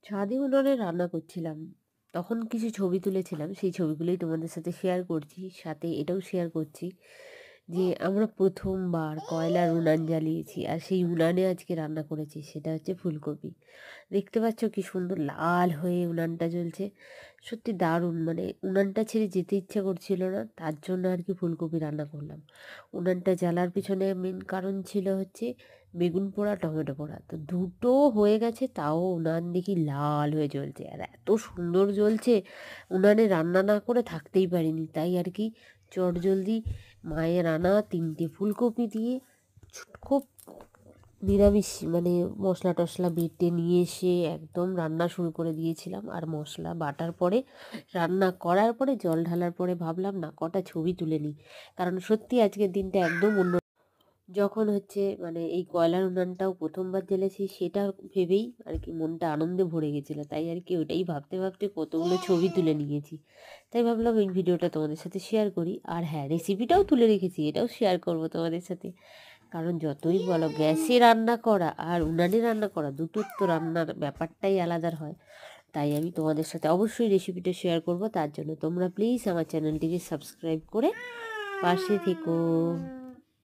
ছাদে উনুনে রান্না করছিলাম। তখন কিছু ছবি তুলেছিলাম। সেই ছবিগুলোই তোমাদের সাথে শেয়ার করছি। সাথে এটাও শেয়ার করছি যে আমরা ১ম বার কয়লার উনান জ্বালিয়েছি। আর সেই উনানে আজকে রান্না করেছি। সেটা হচ্ছে ফুলকপি। দেখতে পাচ্ছ কি সুন্দর লাল হয়ে উনানটা জ্বলছে। সত্যি দারুণ, মানে উনানটা ছেড়ে যেতে ইচ্ছা করছিল না। তার জন্য আর কি ফুলকপি রান্না করলাম। উনানটা জ্বালার পিছনে মেন কারণ ছিল হচ্ছে বেগুন পোড়া, টমেটো পোড়া। তো দুটো হয়ে গেছে, তাও উনান দেখি লাল হয়ে জ্বলছে। আর এত সুন্দর জ্বলছে, উনানে রান্না না করে থাকতেই পারিনি। তাই আর কি চটজলদি মায়ের আনা ৩টে ফুলকপি দিয়ে খুব নিরামিষ, মানে মশলা টশলা বেটে নিয়ে এসে একদম রান্না শুরু করে দিয়েছিলাম। আর মশলা বাটার পরে, রান্না করার পরে, জল ঢালার পরে ভাবলাম না কটা ছবি তুলে নিই। কারণ সত্যি আজকের দিনটা একদম অন্য। যখন হচ্ছে মানে এই কয়লার উনানটাও ১ম বার জ্বেলেছি, সেটা ভেবেই আর কি মনটা আনন্দে ভরে গেছিলো। তাই আর কি ওটাই ভাবতে ভাবতে কতগুলো ছবি তুলে নিয়েছি। তাই ভাবলাম এই ভিডিওটা তোমাদের সাথে শেয়ার করি। আর হ্যাঁ, রেসিপিটাও তুলে রেখেছি, এটাও শেয়ার করব তোমাদের সাথে। কারণ যতই বলো গ্যাসে রান্না করা আর উনানে রান্না করা, দুটোর তো রান্নার ব্যাপারটাই আলাদা হয়। তাই আমি তোমাদের সাথে অবশ্যই রেসিপিটা শেয়ার করব। তার জন্য তোমরা প্লিজ আমার চ্যানেলটিকে সাবস্ক্রাইব করে পাশে থেকো।